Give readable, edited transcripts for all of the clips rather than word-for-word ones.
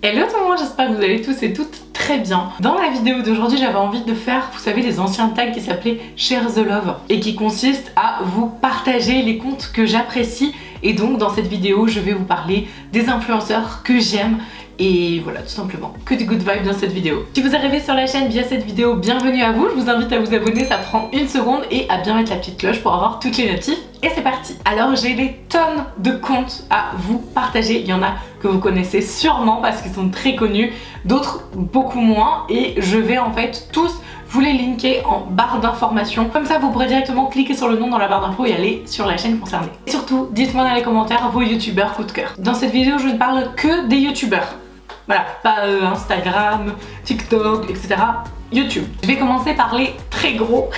Hello tout le monde, j'espère que vous allez tous et toutes très bien. Dans la vidéo d'aujourd'hui, j'avais envie de faire, vous savez, les anciens tags qui s'appelaient Share the Love et qui consistent à vous partager les comptes que j'apprécie. Et donc dans cette vidéo, je vais vous parler des influenceurs que j'aime. Et voilà, tout simplement, que des good vibes dans cette vidéo. Si vous arrivez sur la chaîne via cette vidéo, bienvenue à vous. Je vous invite à vous abonner, ça prend une seconde, et à bien mettre la petite cloche pour avoir toutes les notifs. Et c'est parti. Alors j'ai des tonnes de comptes à vous partager. Il y en a que vous connaissez sûrement parce qu'ils sont très connus, d'autres beaucoup moins. Et je vais en fait tous vous les linker en barre d'informations. Comme ça, vous pourrez directement cliquer sur le nom dans la barre d'infos et aller sur la chaîne concernée. Et surtout, dites-moi dans les commentaires vos youtubeurs coup de cœur. Dans cette vidéo, je ne parle que des youtubeurs. Voilà, pas Instagram, TikTok, etc. YouTube. Je vais commencer par les très gros,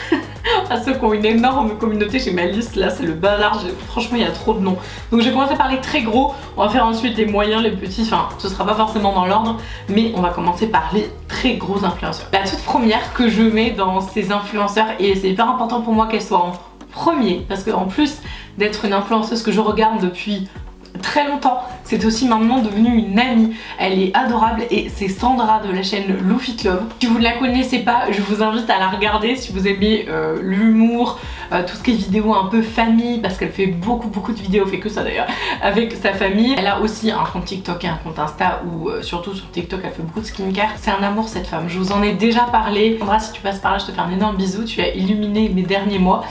à ceux qui ont une énorme communauté. Chez ma liste, là c'est le bazar, franchement il y a trop de noms. Donc je vais commencer par les très gros, on va faire ensuite les moyens, les petits, enfin ce sera pas forcément dans l'ordre, mais on va commencer par les très gros influenceurs. La toute première que je mets dans ces influenceurs, et c'est hyper important pour moi qu'elle soit en premier, parce qu'en plus d'être une influenceuse que je regarde depuis très longtemps, c'est aussi maintenant devenu une amie. Elle est adorable et c'est Sandra de la chaîne Lou Fit Love. Si vous ne la connaissez pas, je vous invite à la regarder si vous aimez l'humour, tout ce qui est vidéo un peu famille, parce qu'elle fait beaucoup de vidéos, elle fait que ça d'ailleurs, avec sa famille. Elle a aussi un compte TikTok et un compte Insta où surtout sur TikTok elle fait beaucoup de skincare. C'est un amour cette femme, je vous en ai déjà parlé. Sandra, si tu passes par là, je te fais un énorme bisou, tu as illuminé mes derniers mois.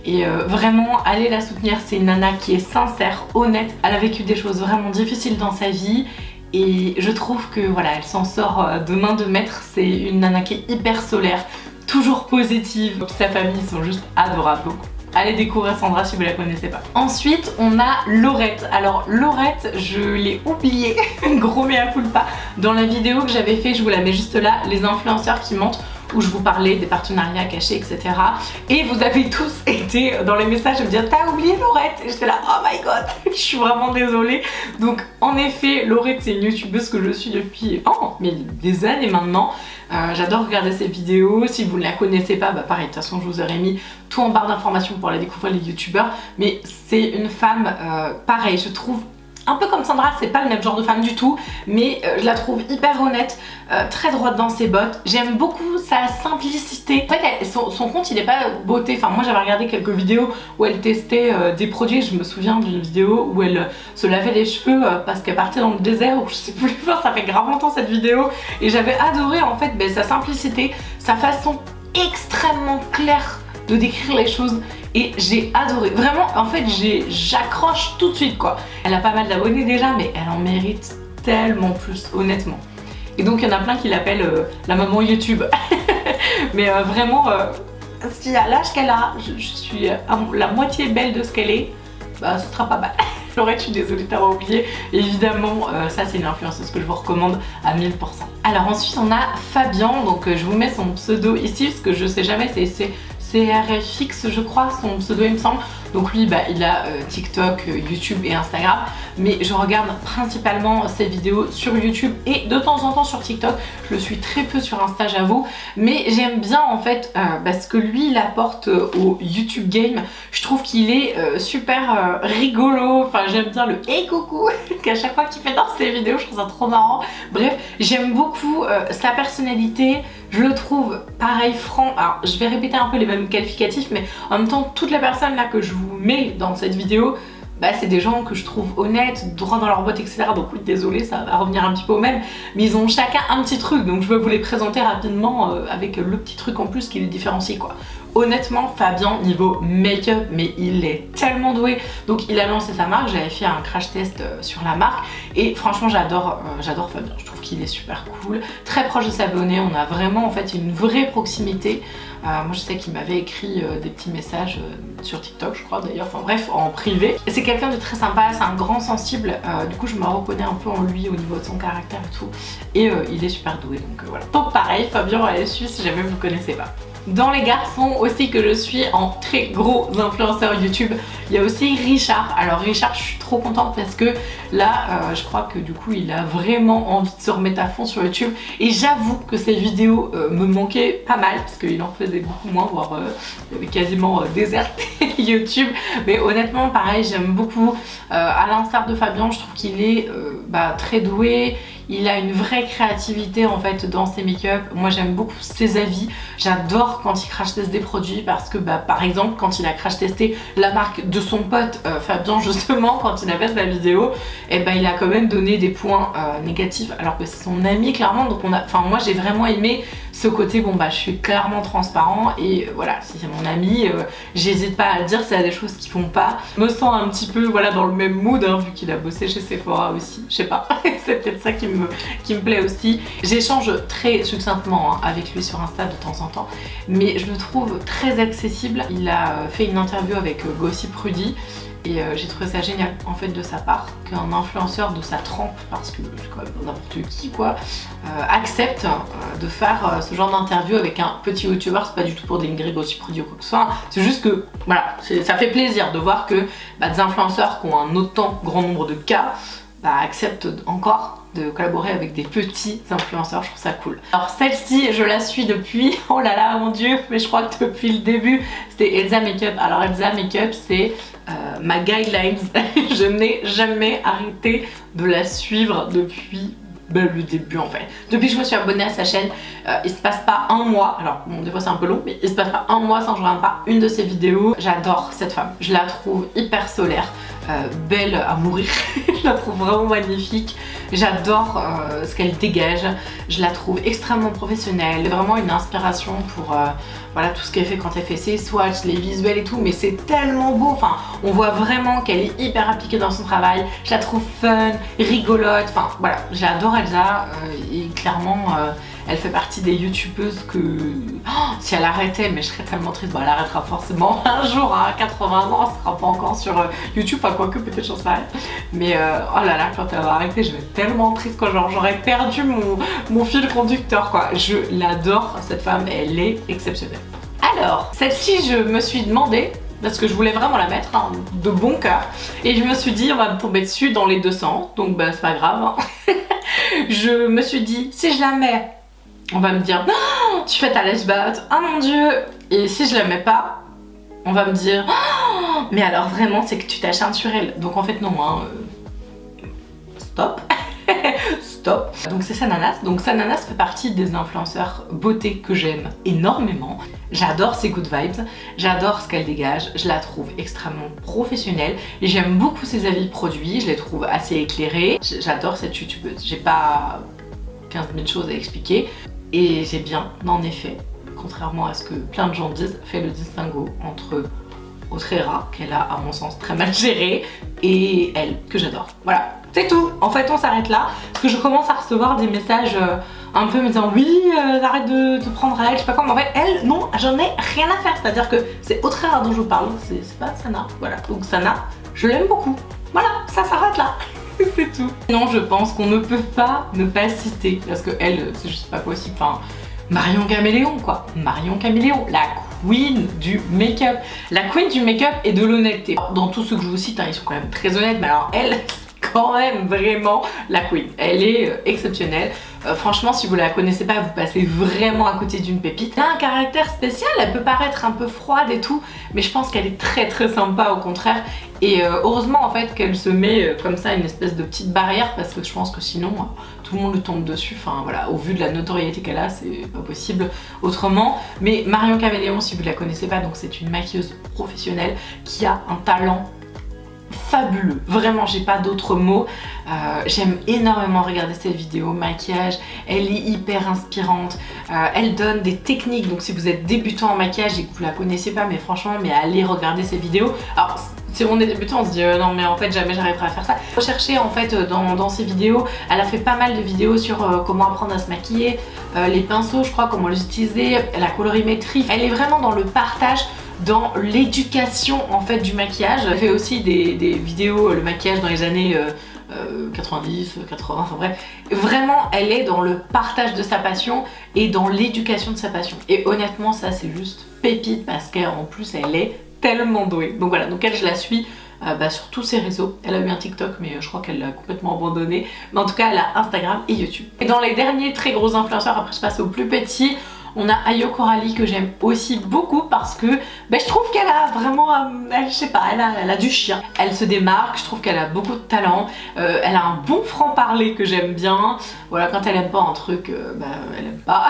Et vraiment, allez la soutenir, c'est une nana qui est sincère, honnête. Elle a vécu des choses vraiment difficiles dans sa vie et je trouve que voilà, elle s'en sort de main de maître. C'est une nana qui est hyper solaire, toujours positive. Sa famille sont juste adorables. Donc allez découvrir Sandra si vous la connaissez pas. Ensuite, on a Laurette. Alors Laurette, je l'ai oubliée, gros mea culpa. Dans la vidéo que j'avais fait, je vous la mets juste là, les influenceurs qui mentent, où je vous parlais des partenariats cachés, etc. Et vous avez tous été dans les messages à me dire t'as oublié Laurette, et j'étais là oh my god, je suis vraiment désolée. Donc en effet, Laurette c'est une youtubeuse que je suis depuis mais des années maintenant. J'adore regarder ses vidéos. Si vous ne la connaissez pas, bah pareil, de toute façon je vous aurais mis tout en barre d'informations pour la découvrir, les youtubeurs. Mais c'est une femme, pareil, je trouve un peu comme Sandra, c'est pas le même genre de femme du tout, mais je la trouve hyper honnête, très droite dans ses bottes. J'aime beaucoup sa simplicité. En fait, son compte il est pas beauté. Enfin, moi j'avais regardé quelques vidéos où elle testait des produits. Je me souviens d'une vidéo où elle se lavait les cheveux parce qu'elle partait dans le désert, ou je sais plus, ça fait grave longtemps cette vidéo. Et j'avais adoré en fait sa simplicité, sa façon extrêmement claire de décrire les choses, et j'ai adoré. Vraiment, en fait, j'accroche tout de suite quoi. Elle a pas mal d'abonnés déjà, mais elle en mérite tellement plus, honnêtement. Et donc il y en a plein qui l'appellent la maman YouTube. Mais vraiment, si à l'âge qu'elle a, je suis la moitié belle de ce qu'elle est, bah ce sera pas mal. Laurette, je suis désolée de t'avoir oublié. Évidemment, ça c'est une influenceuse que je vous recommande à 1000%. Alors ensuite on a Fabien, donc je vous mets son pseudo ici parce que je sais jamais, c'est CRFX je crois, son pseudo il me semble. Donc lui bah, il a TikTok, YouTube et Instagram, mais je regarde principalement ses vidéos sur YouTube et de temps en temps sur TikTok. Je le suis très peu sur Insta, j'avoue, mais j'aime bien en fait parce que lui il apporte au YouTube game. Je trouve qu'il est super rigolo, enfin j'aime bien le hey coucou qu'à chaque fois qu'il fait dans ses vidéos, je trouve ça trop marrant. Bref, j'aime beaucoup sa personnalité. Je le trouve pareil franc. Alors je vais répéter un peu les mêmes qualificatifs, mais en même temps toutes les personnes là que je vous mets dans cette vidéo, bah, c'est des gens que je trouve honnêtes, droits dans leur botte, etc. Donc oui, désolé, ça va revenir un petit peu au même, mais ils ont chacun un petit truc, donc je veux vous les présenter rapidement avec le petit truc en plus qui les différencie quoi. Honnêtement, Fabien, niveau make-up, mais il est tellement doué. Donc il a lancé sa marque, j'avais fait un crash test sur la marque et franchement j'adore Fabien, je trouve qu'il est super cool, très proche de ses abonnés, on a vraiment en fait une vraie proximité. Moi je sais qu'il m'avait écrit des petits messages sur TikTok je crois d'ailleurs, enfin bref en privé. C'est quelqu'un de très sympa, c'est un grand sensible, du coup je me reconnais un peu en lui au niveau de son caractère et tout. Et il est super doué donc voilà. Donc pareil, Fabien allez suivre si jamais vous ne connaissez pas. Dans les garçons aussi que je suis en très gros influenceurs YouTube, il y a aussi Richard. Alors Richard, je suis trop contente parce que là, je crois que du coup, il a vraiment envie de se remettre à fond sur YouTube. Et j'avoue que ses vidéos me manquaient pas mal parce qu'il en faisait beaucoup moins, voire il avait quasiment déserté YouTube. Mais honnêtement, pareil, j'aime beaucoup. À l'instar de Fabien, je trouve qu'il est très doué. Il a une vraie créativité en fait dans ses make-up. Moi j'aime beaucoup ses avis. J'adore quand il crash teste des produits parce que par exemple quand il a crash testé la marque de son pote Fabien justement quand il a fait sa vidéo, et il a quand même donné des points négatifs alors que c'est son ami clairement. Donc moi j'ai vraiment aimé ce côté je suis clairement transparent et voilà, si c'est mon ami, j'hésite pas à le dire s'il y a des choses qui font pas. Je me sens un petit peu dans le même mood vu qu'il a bossé chez Sephora aussi, je sais pas, c'est peut-être ça qui me plaît aussi. J'échange très succinctement avec lui sur Insta de temps en temps, mais je le trouve très accessible. Il a fait une interview avec Gossip Rudy et j'ai trouvé ça génial en fait de sa part qu'un influenceur de sa trempe, parce que c'est quand même n'importe qui quoi, accepte de faire ce genre d'interview avec un petit youtubeur. C'est pas du tout pour dénigrer Gossip Rudy ou quoi que ce soit, c'est juste que voilà, ça fait plaisir de voir que des influenceurs qui ont un autant grand nombre de cas acceptent encore de collaborer avec des petits influenceurs. Je trouve ça cool. Alors celle-ci je la suis depuis, oh là là mon dieu, mais je crois que depuis le début, c'était Elsa Makeup. Alors Elsa Makeup c'est ma guidelines. Je n'ai jamais arrêté de la suivre depuis le début en fait. Depuis que je me suis abonnée à sa chaîne, il se passe pas un mois, alors bon des fois c'est un peu long, mais il se passe pas un mois sans que je regarde pas une de ses vidéos. J'adore cette femme, je la trouve hyper solaire, belle à mourir. Je la trouve vraiment magnifique, j'adore ce qu'elle dégage, je la trouve extrêmement professionnelle, vraiment une inspiration pour voilà, tout ce qu'elle fait quand elle fait ses swatchs, les visuels et tout, mais c'est tellement beau, enfin on voit vraiment qu'elle est hyper appliquée dans son travail. Je la trouve fun, rigolote, enfin voilà, j'adore Elsa et clairement elle fait partie des youtubeuses que si elle arrêtait, mais je serais tellement triste, elle arrêtera forcément un jour à 80 ans, elle sera pas encore sur YouTube, enfin quoique peut-être j'en sais rien, mais oh là là, quand elle va arrêter je vais être tellement triste quoi, genre j'aurais perdu mon fil conducteur quoi. Je l'adore cette femme, elle est exceptionnelle. Alors celle-ci je me suis demandé, parce que je voulais vraiment la mettre de bon cœur, et je me suis dit on va me tomber dessus dans les deux sens, donc c'est pas grave. Je me suis dit si je la mets, on va me dire oh, tu fais ta lash batte, oh mon dieu, et si je la mets pas, on va me dire oh, mais alors vraiment c'est que tu t'acharnes sur elle. Donc en fait non, stop. Stop. Donc c'est Sananas. Donc Sananas fait partie des influenceurs beauté que j'aime énormément. J'adore ses good vibes, j'adore ce qu'elle dégage, je la trouve extrêmement professionnelle et j'aime beaucoup ses avis produits, je les trouve assez éclairés. J'adore cette youtubeuse, j'ai pas 15 000 choses à expliquer et j'ai bien en effet, contrairement à ce que plein de gens disent, fait le distinguo entre Autrera, qu'elle a à mon sens très mal géré, et elle, que j'adore. Voilà, c'est tout. En fait on s'arrête là, parce que je commence à recevoir des messages un peu me disant oui, arrête de te prendre à elle, je sais pas quoi, mais en fait elle, non, j'en ai rien à faire, c'est à dire que c'est Autrera dont je vous parle, c'est pas Sana, voilà. Donc Sana, je l'aime beaucoup, voilà, ça s'arrête là. C'est tout. Non, je pense qu'on ne peut pas ne pas citer, parce que elle, c'est juste pas possible, enfin, Marion Caméléon quoi, Marion Caméléon, la queen du make-up, la queen du make-up et de l'honnêteté. Dans tous ceux que je vous cite, ils sont quand même très honnêtes, mais alors elle, quand même vraiment la queen, elle est exceptionnelle. Franchement si vous la connaissez pas, vous passez vraiment à côté d'une pépite. Elle a un caractère spécial, elle peut paraître un peu froide et tout, mais je pense qu'elle est très très sympa au contraire. Et heureusement en fait qu'elle se met comme ça une espèce de petite barrière, parce que je pense que sinon tout le monde lui tombe dessus, enfin voilà, au vu de la notoriété qu'elle a, c'est pas possible autrement. Mais Marion Caméléon, si vous la connaissez pas, donc c'est une maquilleuse professionnelle qui a un talent fabuleux, vraiment j'ai pas d'autres mots. J'aime énormément regarder ses vidéos maquillage, elle est hyper inspirante, elle donne des techniques, donc si vous êtes débutant en maquillage et que vous la connaissez pas, mais franchement allez regarder ses vidéos. Alors si on est débutant on se dit non mais en fait jamais j'arriverai à faire ça. Recherchez en fait dans ses vidéos, elle a fait pas mal de vidéos sur comment apprendre à se maquiller, les pinceaux je crois, comment les utiliser, la colorimétrie, elle est vraiment dans le partage, dans l'éducation en fait du maquillage. Elle fait aussi des vidéos, le maquillage dans les années 90, 80, enfin bref. Vraiment elle est dans le partage de sa passion et dans l'éducation de sa passion. Et honnêtement ça c'est juste pépite, parce qu'en plus elle est tellement douée. Donc voilà, donc elle je la suis sur tous ses réseaux. Elle a eu un TikTok mais je crois qu'elle l'a complètement abandonné. Mais en tout cas elle a Instagram et YouTube. Et dans les derniers très gros influenceurs, après je passe aux plus petits, On a Ayo Coralie que j'aime aussi beaucoup parce que je trouve qu'elle a vraiment, je sais pas, elle a du chien. Elle se démarque, je trouve qu'elle a beaucoup de talent. Elle a un bon franc-parler que j'aime bien. Voilà, quand elle aime pas un truc, elle aime pas.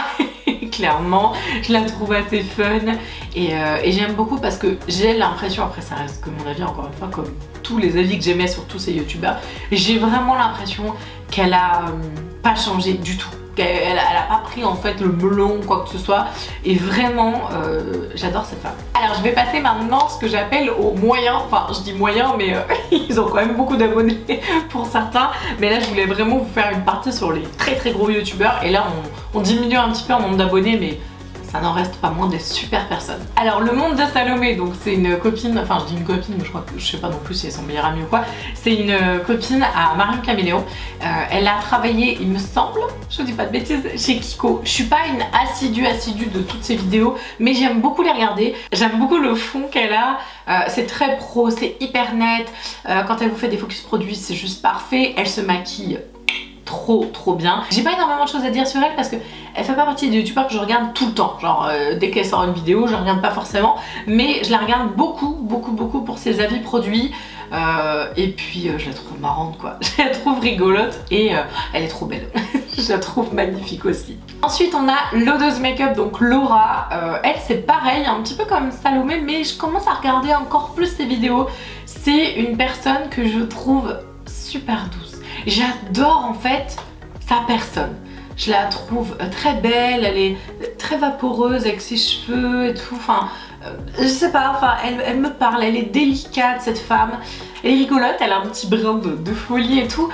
Clairement, je la trouve assez fun et j'aime beaucoup parce que j'ai l'impression, après ça reste que mon avis encore une fois, comme tous les avis que j'aimais sur tous ces youtubeurs, j'ai vraiment l'impression qu'elle a pas changé du tout. Elle a pas pris en fait le melon ou quoi que ce soit et vraiment j'adore cette femme. Alors je vais passer maintenant ce que j'appelle aux moyens, enfin je dis moyens mais ils ont quand même beaucoup d'abonnés pour certains, mais là je voulais vraiment vous faire une partie sur les très gros youtubeurs et là on diminue un petit peu en nombre d'abonnés mais ça n'en reste pas moins des super personnes. Alors le monde de Salomé, donc c'est une copine, enfin je dis une copine mais je crois que je sais pas non plus si elle est son meilleur ami ou quoi, c'est une copine à Marion Caméléon. Elle a travaillé, il me semble, je dis pas de bêtises, chez Kiko. Je suis pas une assidue de toutes ses vidéos, mais j'aime beaucoup les regarder. J'aime beaucoup le fond qu'elle a, c'est très pro, c'est hyper net. Quand elle vous fait des focus produits, c'est juste parfait. Elle se maquille trop bien. J'ai pas énormément de choses à dire sur elle parce que elle fait pas partie des youtubeurs que je regarde tout le temps. Genre dès qu'elle sort une vidéo, je la regarde pas forcément, mais je la regarde beaucoup pour ses avis produits. Et puis je la trouve marrante quoi. Je la trouve rigolote et elle est trop belle. Je la trouve magnifique aussi. Ensuite on a l'odeuse make-up, donc Laura. Elle c'est pareil, un petit peu comme Salomé, mais je commence à regarder encore plus ses vidéos. C'est une personne que je trouve super douce. J'adore en fait sa personne. Je la trouve très belle, elle est très vaporeuse avec ses cheveux et tout. Enfin, je sais pas, enfin, elle me parle, elle est délicate cette femme. Elle est rigolote, elle a un petit brin de folie et tout.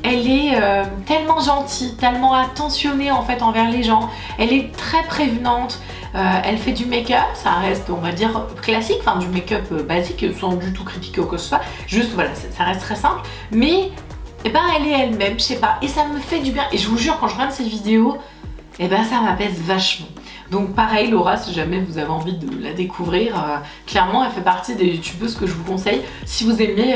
Elle est tellement gentille, tellement attentionnée en fait envers les gens. Elle est très prévenante. Elle fait du make-up, ça reste on va dire classique, enfin du make-up basique, sans du tout critiquer ou quoi que ce soit. Juste voilà, ça reste très simple. Mais elle est elle-même, je sais pas, et ça me fait du bien. Et je vous jure, quand je regarde ces vidéos, ça m'apaise vachement. Donc pareil, Laura, si jamais vous avez envie de la découvrir, clairement elle fait partie des youtubeuses que je vous conseille. Si vous aimez,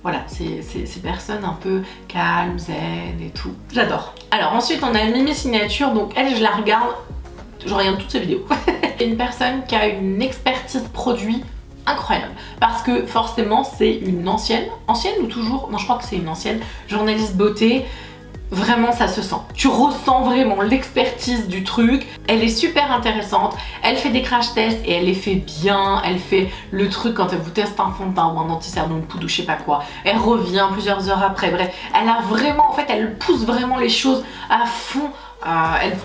voilà, ces personnes un peu calmes, zen et tout, j'adore. Alors ensuite on a Mimi Signature, donc elle je la regarde, je regarde toutes ses vidéos. C'est une personne qui a une expertise produit incroyable parce que forcément c'est une ancienne ou toujours, non je crois que c'est une ancienne journaliste beauté. Vraiment ça se sent, tu ressens vraiment l'expertise du truc. Elle est super intéressante, elle fait des crash tests et elle les fait bien. Elle fait le truc quand elle vous teste un fond de teint ou un anti-cerne ou une poudre ou je sais pas quoi, elle revient plusieurs heures après. Bref, elle a vraiment, en fait elle pousse vraiment les choses à fond.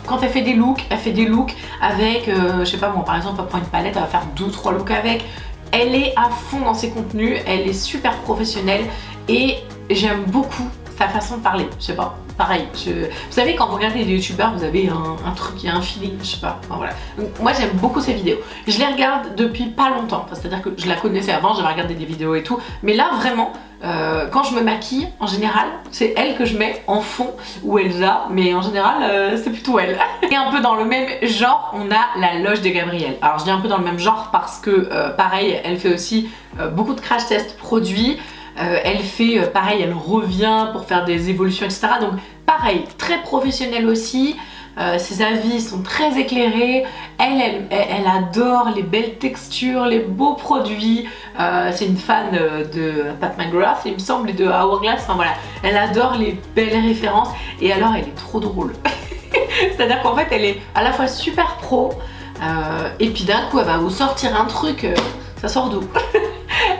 Quand elle fait des looks avec je sais pas moi, par exemple elle prend une palette, elle va faire 2-3 looks avec. Elle est à fond dans ses contenus, elle est super professionnelle et j'aime beaucoup sa façon de parler. Je sais pas, pareil, vous savez quand vous regardez des youtubeurs, vous avez un truc, il y a un feeling, je sais pas, enfin, voilà. Donc, moi j'aime beaucoup ses vidéos. Je les regarde depuis pas longtemps, c'est-à-dire que je la connaissais avant, j'avais regardé des vidéos et tout, mais là vraiment, quand je me maquille, en général, c'est elle que je mets en fond, ou Elsa, mais en général, c'est plutôt elle. Et un peu dans le même genre, on a la loge de Gabrielle. Alors je dis un peu dans le même genre parce que, pareil, elle fait aussi beaucoup de crash tests produits. Elle fait pareil, elle revient pour faire des évolutions, etc. Donc pareil, très professionnelle aussi. Ses avis sont très éclairés. Elle adore les belles textures, les beaux produits. C'est une fan de Pat McGrath, il me semble, et de Hourglass. Enfin voilà, elle adore les belles références. Et alors, elle est trop drôle. C'est-à-dire qu'en fait, elle est à la fois super pro. Et puis d'un coup, elle va vous sortir un truc. Ça sort d'où?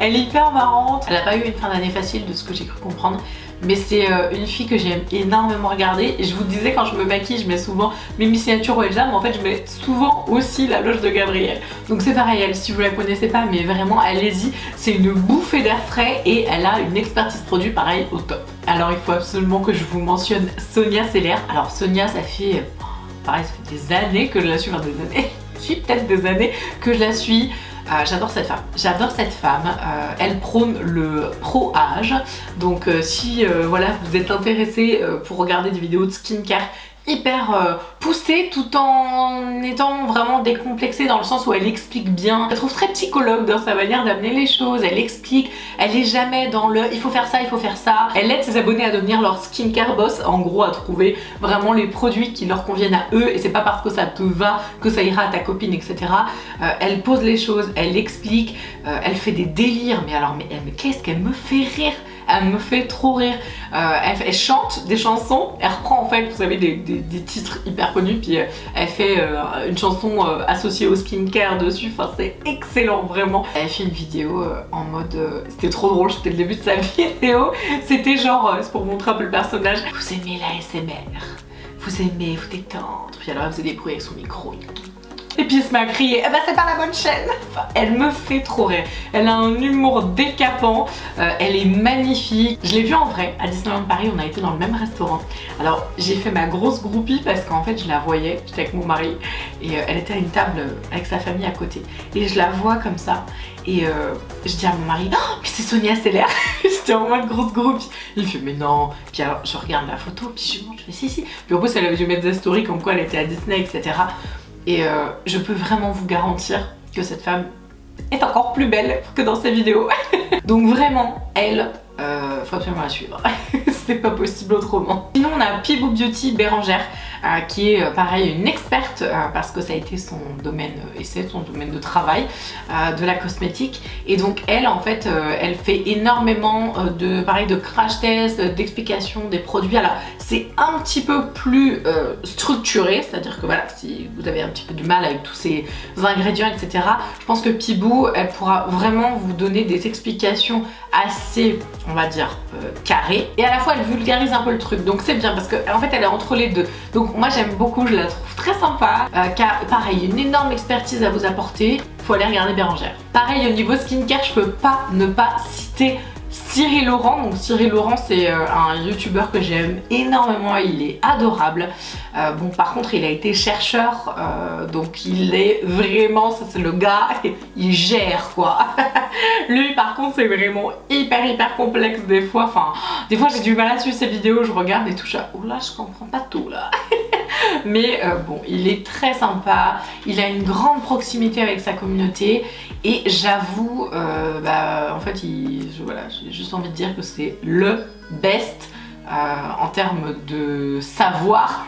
Elle est hyper marrante. Elle n'a pas eu une fin d'année facile de ce que j'ai cru comprendre. Mais c'est une fille que j'aime énormément regarder. Et je vous disais, quand je me maquille, je mets souvent Mimi Signature ou Elsa, mais en fait je mets souvent aussi la loge de Gabrielle. Donc c'est pareil, elle, si vous la connaissez pas, mais vraiment allez-y, c'est une bouffée d'air frais et elle a une expertise produit pareil au top. Alors il faut absolument que je vous mentionne Sonia Seller. Alors Sonia, ça fait pareil, ça fait des années que je la suis, enfin des années, si peut-être des années que je la suis. J'adore cette femme, elle prône le pro-âge, donc si voilà, vous êtes intéressé pour regarder des vidéos de skincare hyper poussée tout en étant vraiment décomplexée dans le sens où elle explique bien. Je la trouve très psychologue dans sa manière d'amener les choses, elle explique, elle est jamais dans le il faut faire ça, il faut faire ça. Elle aide ses abonnés à devenir leur skincare boss, en gros à trouver vraiment les produits qui leur conviennent à eux et c'est pas parce que ça te va que ça ira à ta copine, etc. Elle pose les choses, elle explique, elle fait des délires, mais alors mais qu'est-ce qu'elle me fait rire. Elle me fait trop rire. Elle chante des chansons, elle reprend en fait, vous savez, des titres hyper connus, puis elle fait une chanson associée au skincare dessus. Enfin, c'est excellent, vraiment. Elle fait une vidéo en mode... c'était trop drôle, c'était le début de sa vidéo. C'était genre, c'est pour montrer un peu le personnage. Vous aimez la ASMR, vous aimez vous détendre. Puis alors elle faisait des bruits avec son micro. Et puis elle se met à crier, eh ben c'est pas la bonne chaîne. Enfin, elle me fait trop rire. Elle a un humour décapant, elle est magnifique. Je l'ai vue en vrai à Disneyland Paris, on a été dans le même restaurant. Alors j'ai fait ma grosse groupie parce qu'en fait je la voyais, j'étais avec mon mari et elle était à une table avec sa famille à côté. Et je la vois comme ça et je dis à mon mari, oh, mais c'est Sonia Seller. J'étais en mode grosse groupie. Il fait mais non. Puis alors je regarde la photo, puis je montre, je fais si. Puis en plus elle avait dû mettre des stories comme quoi elle était à Disney, etc. Et je peux vraiment vous garantir que cette femme est encore plus belle que dans ses vidéos. Donc vraiment, elle, faut absolument la suivre. C'est pas possible autrement. Sinon on a Pibou Beauty Bérangère qui est pareil une experte parce que ça a été son domaine et c'est son domaine de travail de la cosmétique. Et donc elle en fait elle fait énormément de crash tests, d'explications des produits. Alors c'est un petit peu plus structuré, c'est-à-dire que voilà, si vous avez un petit peu du mal avec tous ces ingrédients, etc. Je pense que Pibou elle pourra vraiment vous donner des explications assez, on va dire, carrées. Et à la fois elle vulgarise un peu le truc, donc c'est bien parce que en fait elle est entre les deux. Donc moi j'aime beaucoup, je la trouve très sympa, car pareil, une énorme expertise à vous apporter. Faut aller regarder Bérangère. Pareil au niveau skincare, je peux pas ne pas citer Cyril Laurent. Donc Cyril Laurent c'est un youtubeur que j'aime énormément, il est adorable. Bon par contre il a été chercheur, donc il est vraiment, ça c'est le gars, il gère quoi. Lui par contre c'est vraiment hyper complexe des fois, enfin des fois j'ai du mal à suivre ses vidéos, je regarde et tout ça, oh là je comprends pas tout là. Mais bon, il est très sympa, il a une grande proximité avec sa communauté et j'avoue, en fait, voilà, j'ai juste envie de dire que c'est le best en termes de savoir.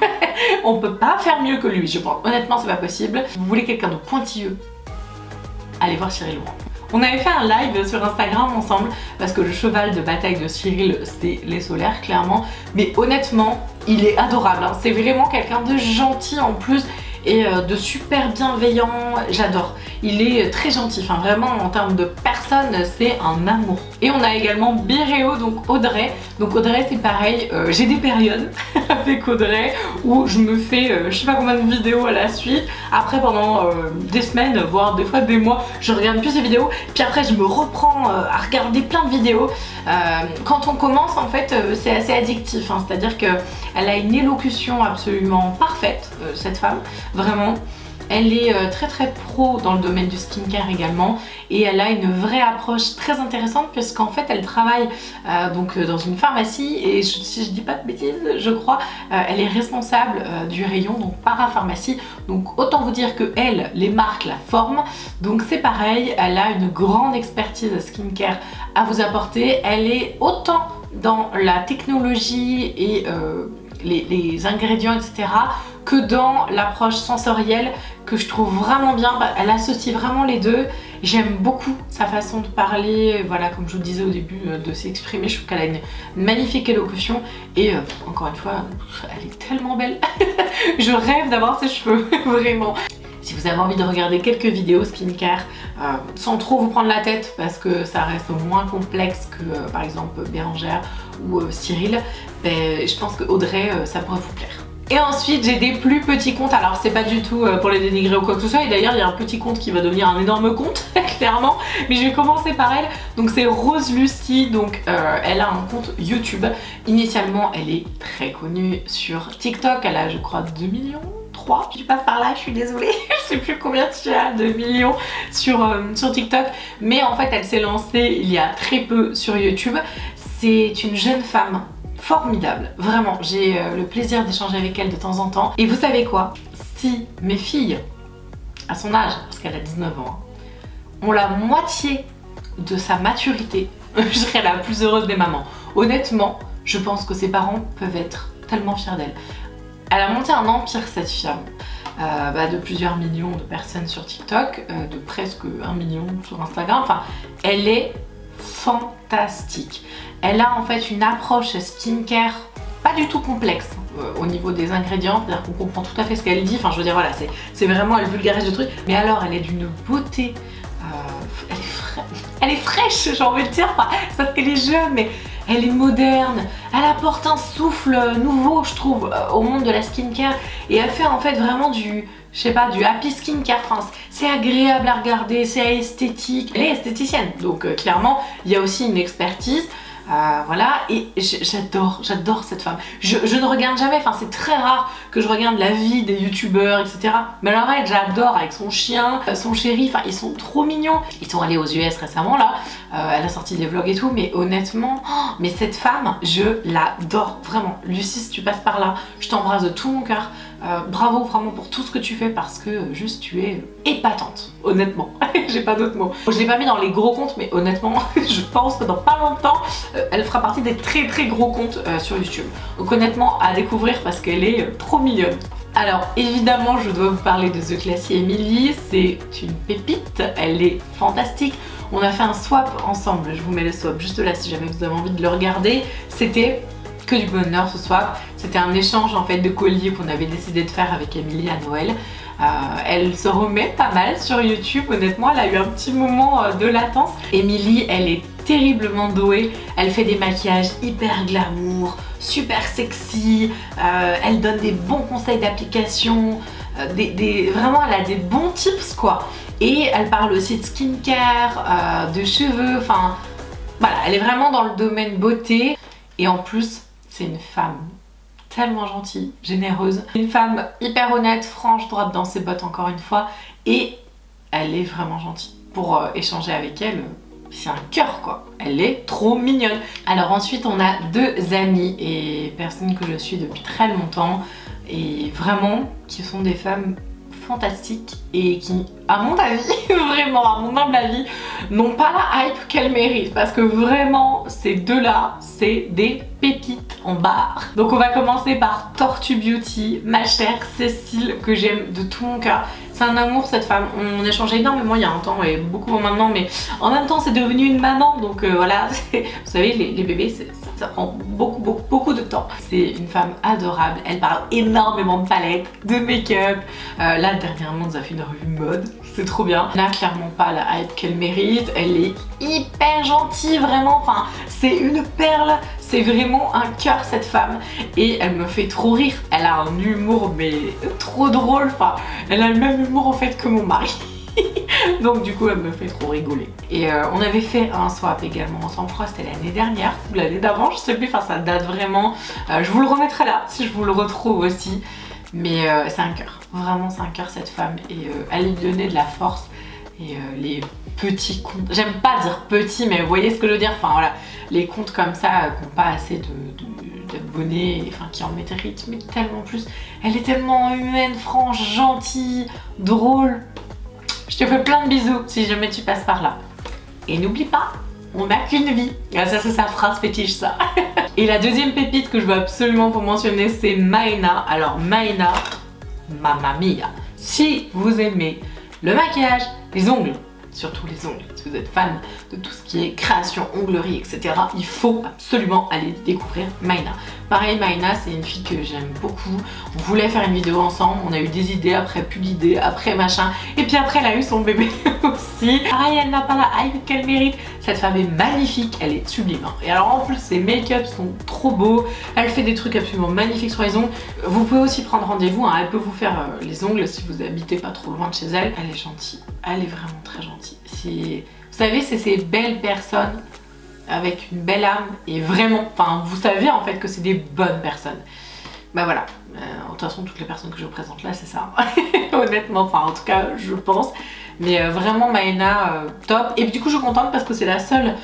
On peut pas faire mieux que lui, je pense. Honnêtement, c'est pas possible. Si vous voulez quelqu'un de pointilleux, allez voir Cyril Laurent. On avait fait un live sur Instagram ensemble parce que le cheval de bataille de Cyril c'est les solaires clairement, mais honnêtement il est adorable, hein. C'est vraiment quelqu'un de gentil en plus et de super bienveillant, j'adore. Il est très gentil, enfin vraiment en termes de personne c'est un amour. Et on a également Biréo, donc Audrey. Donc Audrey c'est pareil, j'ai des périodes avec Audrey où je me fais je sais pas combien de vidéos à la suite. Après pendant des semaines, voire des fois des mois, je regarde plus ces vidéos. Puis après je me reprends à regarder plein de vidéos. Quand on commence en fait c'est assez addictif, hein. C'est-à-dire qu'elle a une élocution absolument parfaite, cette femme. Vraiment, elle est très pro dans le domaine du skincare également et elle a une vraie approche très intéressante puisqu'en fait elle travaille dans une pharmacie et si je dis pas de bêtises, je crois elle est responsable du rayon, donc parapharmacie. Donc autant vous dire que elle, les marques la forment, donc c'est pareil, elle a une grande expertise skincare à vous apporter. Elle est autant dans la technologie et les ingrédients, etc., que dans l'approche sensorielle que je trouve vraiment bien. Elle associe vraiment les deux. J'aime beaucoup sa façon de parler, voilà, comme je vous disais au début, de s'exprimer. Je trouve qu'elle a une magnifique élocution et encore une fois, elle est tellement belle. Je rêve d'avoir ses cheveux, vraiment. Si vous avez envie de regarder quelques vidéos skincare sans trop vous prendre la tête parce que ça reste moins complexe que par exemple Bérangère ou Cyril, je pense que Audrey ça pourrait vous plaire. Et ensuite j'ai des plus petits comptes, alors c'est pas du tout pour les dénigrer ou quoi que ce soit, et d'ailleurs il y a un petit compte qui va devenir un énorme compte clairement, mais je vais commencer par elle. Donc c'est Rose Lucie, donc elle a un compte YouTube. Initialement elle est très connue sur TikTok, elle a je crois 2 millions 3, je passe par là, je suis désolée, je sais plus combien tu as de millions sur TikTok, mais en fait elle s'est lancée il y a très peu sur YouTube. C'est une jeune femme formidable. Vraiment, j'ai le plaisir d'échanger avec elle de temps en temps. Et vous savez quoi? Si mes filles, à son âge, parce qu'elle a 19 ans, ont la moitié de sa maturité, je serais la plus heureuse des mamans. Honnêtement, je pense que ses parents peuvent être tellement fiers d'elle. Elle a monté un empire, cette femme, de plusieurs millions de personnes sur TikTok, de presque 1 million sur Instagram. Enfin, elle est fantastique. Elle a en fait une approche skincare pas du tout complexe au niveau des ingrédients, c'est-à-dire qu'on comprend tout à fait ce qu'elle dit. Enfin, je veux dire, voilà, c'est vraiment, elle vulgarise le truc. Mais alors, elle est d'une beauté, elle est fraîche, j'ai envie de dire. Enfin, c'est parce qu'elle est jeune, mais elle est moderne. Elle apporte un souffle nouveau, je trouve, au monde de la skincare. Et elle fait en fait vraiment du, je sais pas, du happy skincare. Enfin, c'est agréable à regarder, c'est esthétique. Elle est esthéticienne, donc clairement, il y a aussi une expertise. Voilà, et j'adore cette femme. Je ne regarde jamais, enfin c'est très rare que je regarde la vie des youtubeurs, etc. Mais alors elle, j'adore, avec son chien, son chéri, enfin ils sont trop mignons. Ils sont allés aux US récemment là, elle a sorti des vlogs et tout, mais honnêtement, mais cette femme, je l'adore vraiment. Lucie, si tu passes par là, je t'embrasse de tout mon cœur. Bravo vraiment pour tout ce que tu fais parce que juste tu es épatante, honnêtement. J'ai pas d'autres mots. Je l'ai pas mis dans les gros comptes, mais honnêtement, je pense que dans pas longtemps, elle fera partie des très gros comptes sur YouTube. Donc honnêtement, à découvrir parce qu'elle est trop mignonne. Alors évidemment, je dois vous parler de The Classy Emily. C'est une pépite, elle est fantastique. On a fait un swap ensemble, je vous mets le swap juste là si jamais vous avez envie de le regarder. C'était que du bonheur ce swap. C'était un échange en fait de colis qu'on avait décidé de faire avec Emily à Noël. Elle se remet pas mal sur YouTube, honnêtement, elle a eu un petit moment de latence. Emily, elle est terriblement douée, elle fait des maquillages hyper glamour, super sexy, elle donne des bons conseils d'application, vraiment elle a des bons tips quoi. Et elle parle aussi de skincare, de cheveux, enfin voilà, elle est vraiment dans le domaine beauté. Et en plus, c'est une femme tellement gentille, généreuse. Une femme hyper honnête, franche, droite dans ses bottes encore une fois. Et elle est vraiment gentille. Pour échanger avec elle, c'est un cœur quoi. Elle est trop mignonne. Alors ensuite on a deux amies et personnes que je suis depuis très longtemps. Et vraiment qui sont des femmes fantastiques et qui, à mon avis, vraiment à mon humble avis, n'ont pas la hype qu'elles méritent parce que vraiment ces deux-là, c'est des pépites en barre. Donc on va commencer par Tortue Beauty, ma chère Cécile que j'aime de tout mon cœur. C'est un amour cette femme, on échangeait énormément il y a un temps et beaucoup moins maintenant, mais en même temps c'est devenu une maman donc voilà, vous savez les bébés ça prend beaucoup de temps. C'est une femme adorable, elle parle énormément de palettes, de make-up. Là dernièrement elle nous a fait une revue mode, c'est trop bien. Elle n'a clairement pas la hype qu'elle mérite, elle est hyper gentille vraiment, enfin c'est une perle, c'est vraiment un cœur cette femme et elle me fait trop rire. Elle a un humour mais trop drôle, enfin elle a le même humour en fait que mon mari. Donc du coup elle me fait trop rigoler. Et on avait fait un swap également ensemble, je crois que c'était l'année dernière ou l'année d'avant, je sais plus, enfin ça date vraiment. Je vous le remettrai là si je vous le retrouve aussi. Mais c'est un cœur, vraiment c'est un cœur cette femme et elle lui donnait de la force. Et les petits comptes, j'aime pas dire petits mais vous voyez ce que je veux dire, enfin voilà, les comptes comme ça qui n'ont pas assez d'abonnés, enfin qui en méritent mais tellement plus. Elle est tellement humaine, franche, gentille, drôle. Je te fais plein de bisous si jamais tu passes par là. Et n'oublie pas, on n'a qu'une vie. Ah, ça c'est sa phrase fétiche ça. Et la deuxième pépite que je veux absolument vous mentionner c'est Maïna. Alors Maïna, mamma mia. Si vous aimez le maquillage, les ongles, surtout les ongles, si vous êtes fan de tout ce qui est création, onglerie, etc. il faut absolument aller découvrir Maïna. Pareil, Maïna c'est une fille que j'aime beaucoup. On voulait faire une vidéo ensemble, on a eu des idées, après plus d'idées, après machin. Et puis après elle a eu son bébé aussi. Pareil, elle n'a pas la hype qu'elle mérite. Cette femme est magnifique, elle est sublime. Hein. Et alors en plus ses make-up sont trop beaux. Elle fait des trucs absolument magnifiques sur les ongles. Vous pouvez aussi prendre rendez-vous, hein. Elle peut vous faire les ongles si vous habitez pas trop loin de chez elle. Elle est gentille, elle est vraiment très gentille. Vous savez, c'est ces belles personnes avec une belle âme et vraiment, enfin vous savez en fait que c'est des bonnes personnes. Bah voilà, toute façon toutes les personnes que je vous présente là c'est ça, honnêtement, enfin en tout cas je pense. Mais vraiment Maëna top. Et puis du coup je suis contente parce que c'est la seule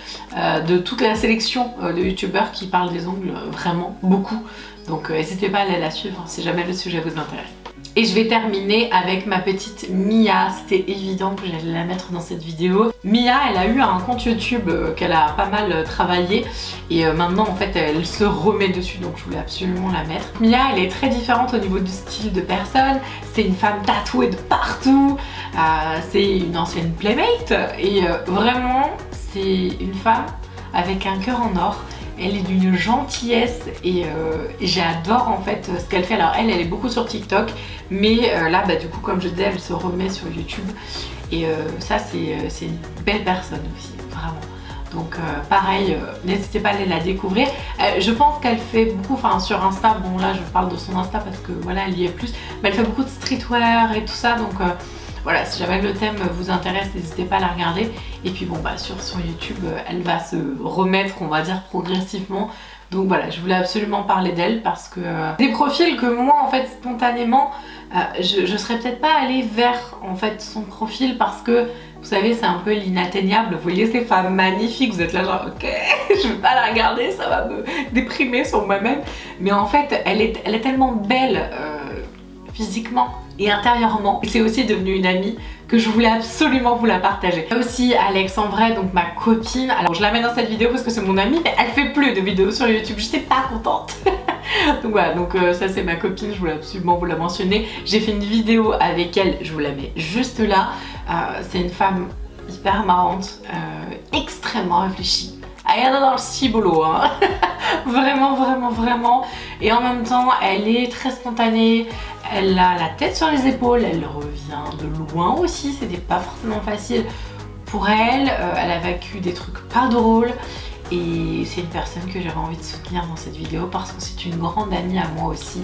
de toute la sélection de youtubeurs qui parle des ongles vraiment beaucoup. Donc n'hésitez pas à aller la suivre si jamais le sujet vous intéresse. Et je vais terminer avec ma petite Mia. C'était évident que j'allais la mettre dans cette vidéo. Mia, elle a eu un compte YouTube qu'elle a pas mal travaillé. Et maintenant, en fait, elle se remet dessus. Donc, je voulais absolument la mettre. Mia, elle est très différente au niveau du style de personne. C'est une femme tatouée de partout. C'est une ancienne playmate. Et vraiment, c'est une femme avec un cœur en or. Elle est d'une gentillesse et j'adore en fait ce qu'elle fait. Alors elle est beaucoup sur TikTok, mais là bah, du coup comme je disais elle se remet sur YouTube et ça c'est une belle personne aussi, vraiment. Donc pareil, n'hésitez pas à aller la découvrir. Je pense qu'elle fait beaucoup, enfin sur Insta, bon là je parle de son Insta parce que voilà elle y est plus, mais elle fait beaucoup de streetwear et tout ça, donc voilà, si jamais le thème vous intéresse, n'hésitez pas à la regarder. Et puis bon bah sur son YouTube, elle va se remettre, on va dire, progressivement. Donc voilà, je voulais absolument parler d'elle parce que des profils que moi en fait spontanément, je serais peut-être pas allée vers en fait son profil parce que vous savez c'est un peu l'inatteignable. Vous voyez ces femmes magnifiques, vous êtes là genre ok, je vais pas la regarder, ça va me déprimer sur moi-même. Mais en fait elle est tellement belle physiquement et intérieurement. C'est aussi devenu une amie que je voulais absolument vous la partager. Il y a aussi Alex en vrai, donc ma copine. Alors je la mets dans cette vidéo parce que c'est mon amie, mais elle fait plus de vidéos sur YouTube, j'étais pas contente. Donc voilà, donc ça c'est ma copine, je voulais absolument vous la mentionner. J'ai fait une vidéo avec elle, je vous la mets juste là. C'est une femme hyper marrante, extrêmement réfléchie. Elle est dans le ciboulot, hein. Vraiment, vraiment, vraiment. Et en même temps, elle est très spontanée. Elle a la tête sur les épaules. Elle revient de loin aussi. C'était pas forcément facile pour elle. Elle a vécu des trucs pas drôles. Et c'est une personne que j'avais envie de soutenir dans cette vidéo parce que c'est une grande amie à moi aussi.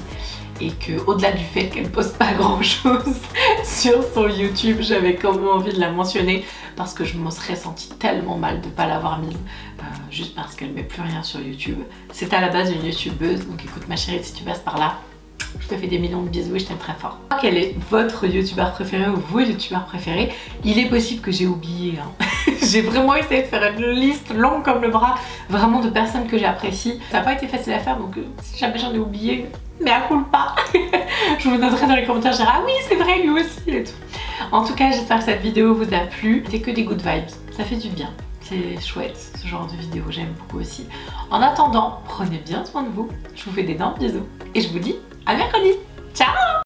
Et que au-delà du fait qu'elle poste pas grand chose sur son YouTube, j'avais quand même envie de la mentionner parce que je me serais sentie tellement mal de pas l'avoir mise juste parce qu'elle met plus rien sur YouTube. C'est à la base une youtubeuse, donc écoute ma chérie, si tu passes par là, je te fais des millions de bisous et je t'aime très fort. Quel est votre youtubeur préféré ou vos youtubeurs préférés? Il est possible que j'ai oublié, hein. J'ai vraiment essayé de faire une liste longue comme le bras, vraiment de personnes que j'apprécie. Ça n'a pas été facile à faire, donc si jamais j'en ai oublié, mais à coup pas. Je vous noterai dans les commentaires, je dirai ah oui c'est vrai lui aussi et tout. En tout cas j'espère que cette vidéo vous a plu. C'est que des good vibes, ça fait du bien. C'est chouette ce genre de vidéo, j'aime beaucoup aussi. En attendant, prenez bien soin de vous. Je vous fais d'énormes bisous et je vous dis à mercredi. Ciao!